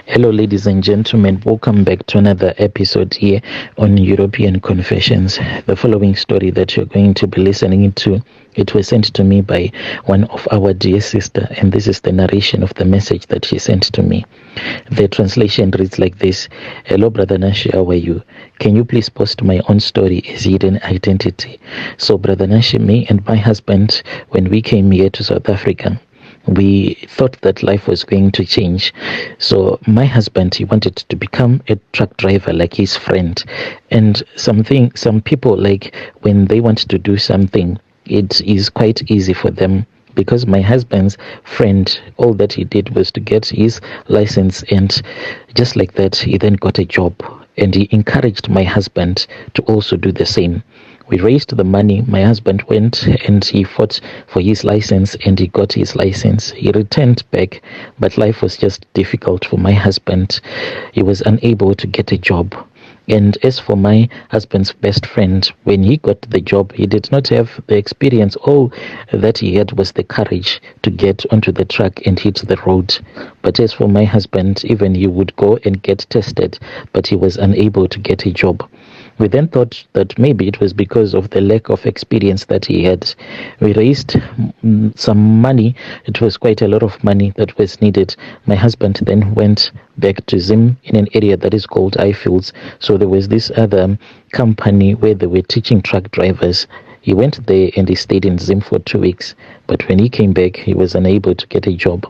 Hello, ladies and gentlemen. Welcome back to another episode here on European Confessions. The following story that you're going to be listening to, it was sent to me by one of our dear sister, and this is the narration of the message that she sent to me. The translation reads like this: Hello, Brother Nashi, how are you? Can you please post my own story as hidden identity? So, Brother Nashi, me and my husband, when we came here to South Africa, we thought that life was going to change. So my husband, he wanted to become a truck driver like his friend. And some people, like, when they want to do something, it is quite easy for them, because my husband's friend, all that he did was to get his license, and just like that, he then got a job. And he encouraged my husband to also do the same. We raised the money. My husband went and he fought for his license, and he got his license. He returned back, but life was just difficult for my husband. He was unable to get a job. And as for my husband's best friend, when he got the job, he did not have the experience. All that he had was the courage to get onto the truck and hit the road. But as for my husband, even he would go and get tested, but he was unable to get a job. We then thought that maybe it was because of the lack of experience that he had. We raised some money. It was quite a lot of money that was needed. My husband then went back to Zim in an area that is called Highfields. So there was this other company where they were teaching truck drivers. He went there and he stayed in Zim for 2 weeks. But when he came back, he was unable to get a job.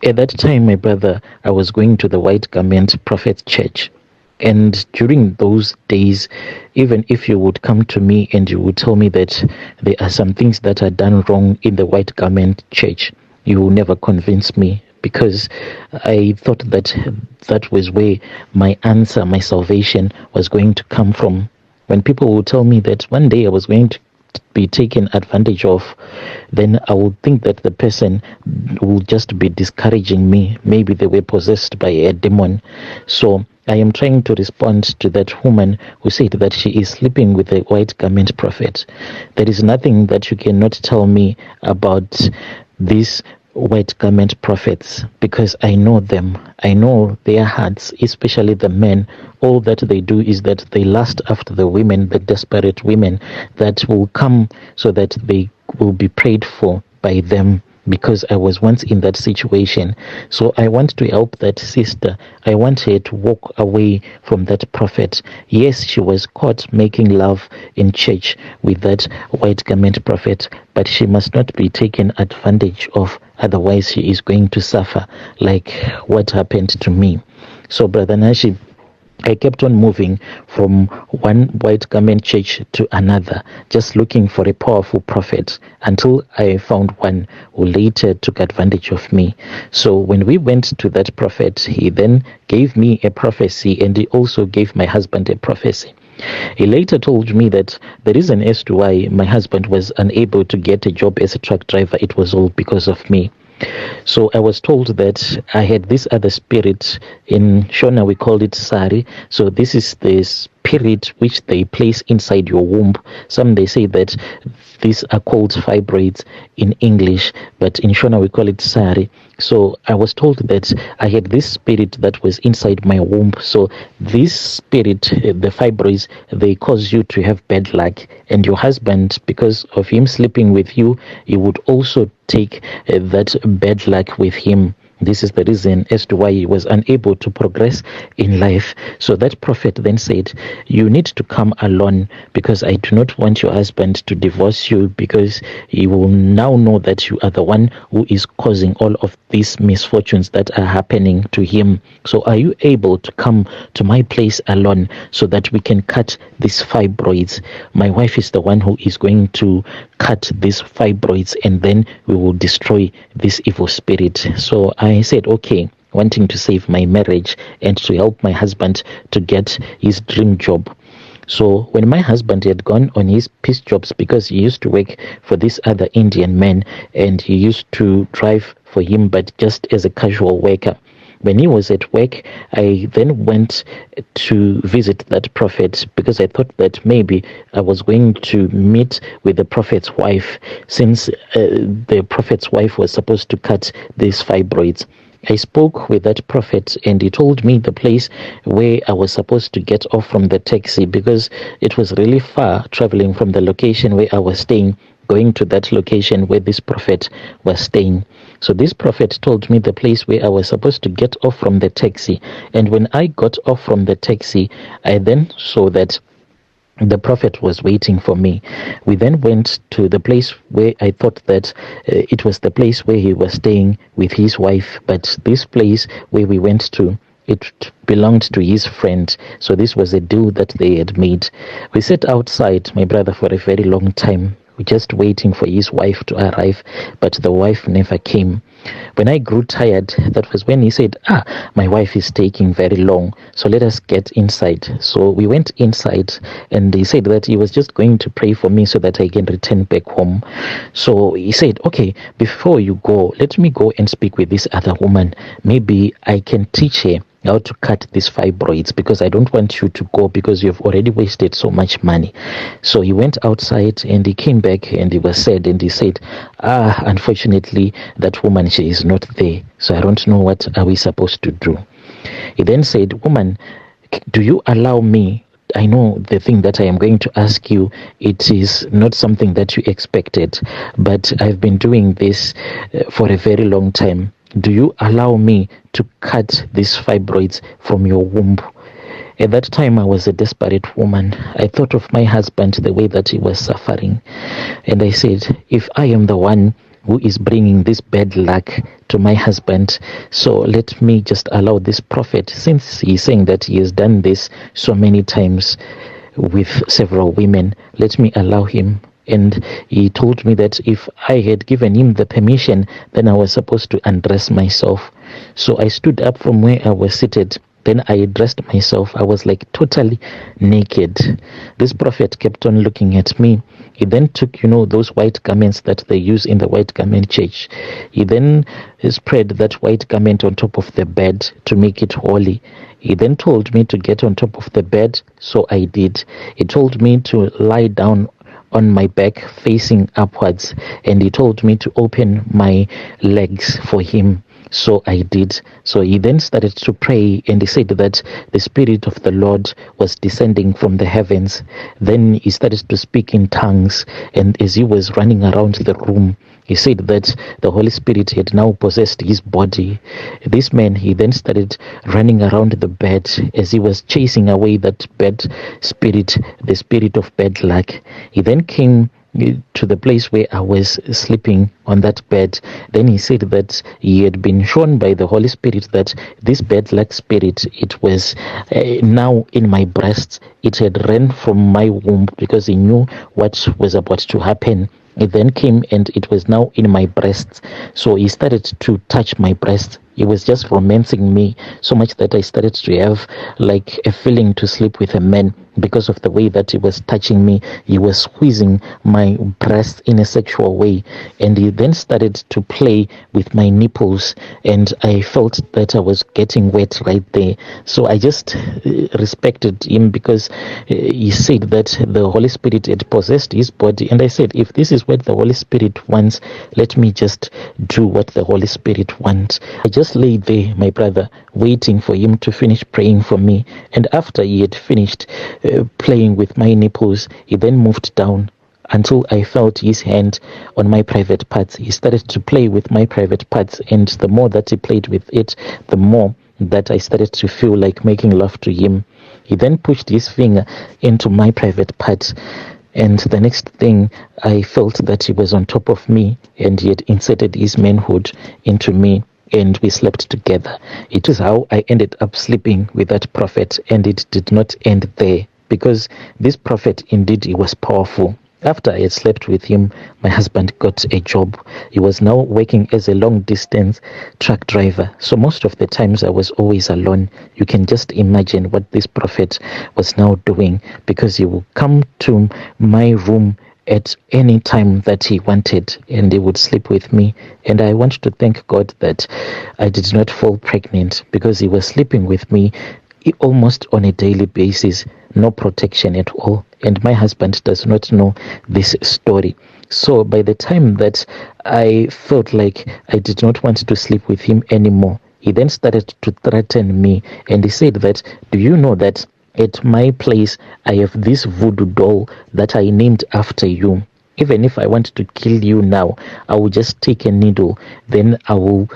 At that time, my brother, I was going to the White Garment Prophet Church. And during those days, even if you would come to me and you would tell me that there are some things that are done wrong in the White Garment Church, you will never convince me, because I thought that that was where my answer, my salvation was going to come from. When people would tell me that one day I was going to be taken advantage of, then I would think that the person will just be discouraging me. Maybe they were possessed by a demon. So I am trying to respond to that woman who said that she is sleeping with a white garment prophet. There is nothing that you cannot tell me about these white garment prophets, because I know them. I know their hearts, especially the men. All that they do is that they lust after the women, the desperate women that will come so that they will be prayed for by them, because I was once in that situation. So I want to help that sister. I want her to walk away from that prophet. Yes, she was caught making love in church with that white garment prophet, but she must not be taken advantage of. Otherwise, she is going to suffer like what happened to me. So, Brother Nashi, I kept on moving from one white garment church to another, just looking for a powerful prophet, until I found one who later took advantage of me. So when we went to that prophet, he then gave me a prophecy, and he also gave my husband a prophecy. He later told me that the reason as to why my husband was unable to get a job as a truck driver, it was all because of me. So I was told that I had this other spirit. In Shona we called it Sari. So this is the spirit which they place inside your womb. Some they say that these are called fibroids in English, but in Shona we call it Sari. So I was told that I had this spirit that was inside my womb. So this spirit, the fibroids, they cause you to have bad luck. And your husband, because of him sleeping with you, you would also take that bad luck with him. This is the reason as to why he was unable to progress in life. So that prophet then said, you need to come alone, because I do not want your husband to divorce you, because he will now know that you are the one who is causing all of these misfortunes that are happening to him. So are you able to come to my place alone so that we can cut these fibroids? My wife is the one who is going to cut these fibroids, and then we will destroy this evil spirit. So I said, okay, wanting to save my marriage and to help my husband to get his dream job. So when my husband had gone on his piece jobs, because he used to work for this other Indian man, and he used to drive for him, but just as a casual worker. When he was at work, I then went to visit that prophet, because I thought that maybe I was going to meet with the prophet's wife, since the prophet's wife was supposed to cut these fibroids. I spoke with that prophet, and he told me the place where I was supposed to get off from the taxi, because it was really far traveling from the location where I was staying, going to that location where this prophet was staying. So this prophet told me the place where I was supposed to get off from the taxi. And when I got off from the taxi, I then saw that the prophet was waiting for me. We then went to the place where I thought that it was the place where he was staying with his wife, but this place where we went to, it belonged to his friend. So this was a deal that they had made. We sat outside, my brother, for a very long time, just waiting for his wife to arrive, but the wife never came. When I grew tired, that was when he said, my wife is taking very long, so let us get inside. So we went inside, and he said that he was just going to pray for me so that I can return back home. So he said, okay, before you go, let me go and speak with this other woman. Maybe I can teach her how to cut these fibroids, because I don't want you to go because you've already wasted so much money. So he went outside and he came back and he was sad, and he said, unfortunately, that woman, she is not there. So I don't know what are we supposed to do. He then said, woman, do you allow me? I know the thing that I am going to ask you, it is not something that you expected, but I've been doing this for a very long time. Do you allow me to cut these fibroids from your womb? At that time, I was a desperate woman. I thought of my husband, the way that he was suffering. And I said, if I am the one who is bringing this bad luck to my husband, so let me just allow this prophet, since he's saying that he has done this so many times with several women, let me allow him. And he told me that if I had given him the permission, then I was supposed to undress myself. So I stood up from where I was seated. Then I dressed myself. I was like totally naked. This prophet kept on looking at me. He then took, those white garments that they use in the white garment church. He then spread that white garment on top of the bed to make it holy. He then told me to get on top of the bed, so I did. He told me to lie down on my back facing upwards, and he told me to open my legs for him. So I did. So he then started to pray, and he said that the Spirit of the Lord was descending from the heavens. Then he started to speak in tongues, and as he was running around the room, he said that the Holy Spirit had now possessed his body. This man, he then started running around the bed as he was chasing away that bad spirit, the spirit of bad luck. He then came to the place where I was sleeping on that bed. Then he said that he had been shown by the Holy Spirit that this bad luck spirit, it was now in my breasts. It had ran from my womb because he knew what was about to happen. It then came and it was now in my breasts. So he started to touch my breasts. He was just romancing me so much that I started to have like a feeling to sleep with a man because of the way that he was touching me. He was squeezing my breast in a sexual way, and he then started to play with my nipples, and I felt that I was getting wet right there. So I just respected him because he said that the Holy Spirit had possessed his body, and I said, if this is what the Holy Spirit wants, let me just do what the Holy Spirit wants. I just lay there, my brother, waiting for him to finish praying for me. And after he had finished playing with my nipples, he then moved down until I felt his hand on my private parts. He started to play with my private parts, and the more that he played with it, the more that I started to feel like making love to him. He then pushed his finger into my private parts, and the next thing, I felt that he was on top of me, and he had inserted his manhood into me, and we slept together. It is how I ended up sleeping with that prophet, and it did not end there, because this prophet, indeed, he was powerful. After I had slept with him, my husband got a job. He was now working as a long-distance truck driver. So most of the times I was always alone. You can just imagine what this prophet was now doing, because he would come to my room at any time that he wanted, and he would sleep with me. And I want to thank God that I did not fall pregnant, because he was sleeping with me almost on a daily basis, no protection at all. And my husband does not know this story. So by the time that I felt like I did not want to sleep with him anymore, He then started to threaten me, and he said that, do you know that at my place I have this voodoo doll that I named after you? Even if I want to kill you now, I will just take a needle, then I will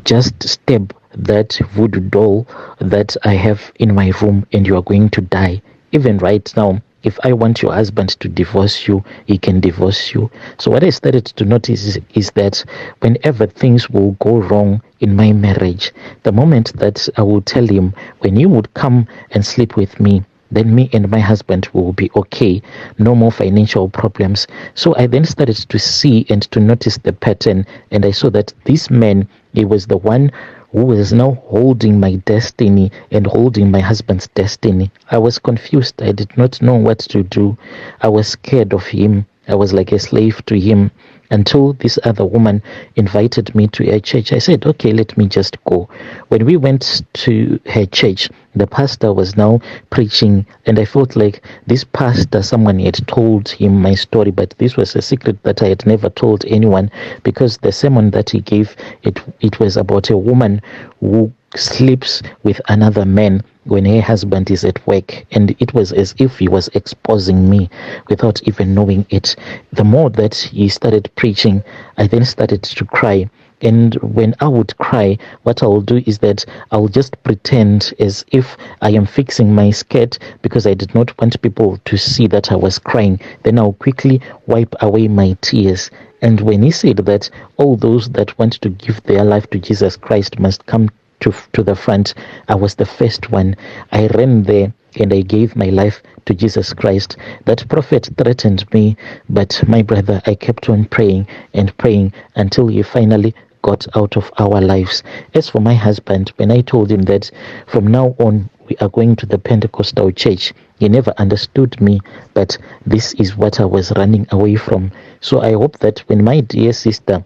just stab that voodoo doll that I have in my room, and you are going to die. Even right now, if I want your husband to divorce you, he can divorce you. So what I started to notice is that whenever things will go wrong in my marriage, the moment that I will tell him, when you would come and sleep with me, then me and my husband will be okay. No more financial problems. So I then started to see and to notice the pattern, and I saw that this man, he was the one who was now holding my destiny and holding my husband's destiny. I was confused. I did not know what to do. I was scared of him. I was like a slave to him, until this other woman invited me to her church. I said, okay, let me just go. When we went to her church, the pastor was now preaching, and I felt like this pastor, someone had told him my story, but this was a secret that I had never told anyone, because the sermon that he gave, it was about a woman who sleeps with another man when her husband is at work, and it was as if he was exposing me without even knowing it. The more that he started preaching, I then started to cry. And when I would cry, what I will do is that I will just pretend as if I am fixing my skirt, because I did not want people to see that I was crying. Then I'll quickly wipe away my tears. And when he said that all those that want to give their life to Jesus Christ must come to the front, I was the first one. I ran there and I gave my life to Jesus Christ. That prophet threatened me, but my brother, I kept on praying and praying until he finally got out of our lives. As for my husband, when I told him that from now on we are going to the Pentecostal church, he never understood me, but this is what I was running away from. So I hope that when my dear sister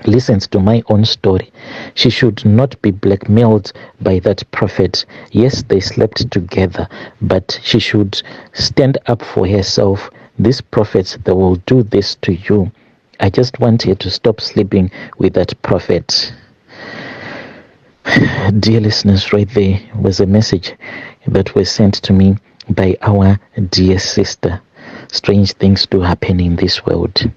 listens to my own story, she should not be blackmailed by that prophet. Yes, they slept together, but she should stand up for herself. These prophets, they will do this to you. I just want her to stop sleeping with that prophet. Dear listeners, right there was a message that was sent to me by our dear sister. Strange things do happen in this world.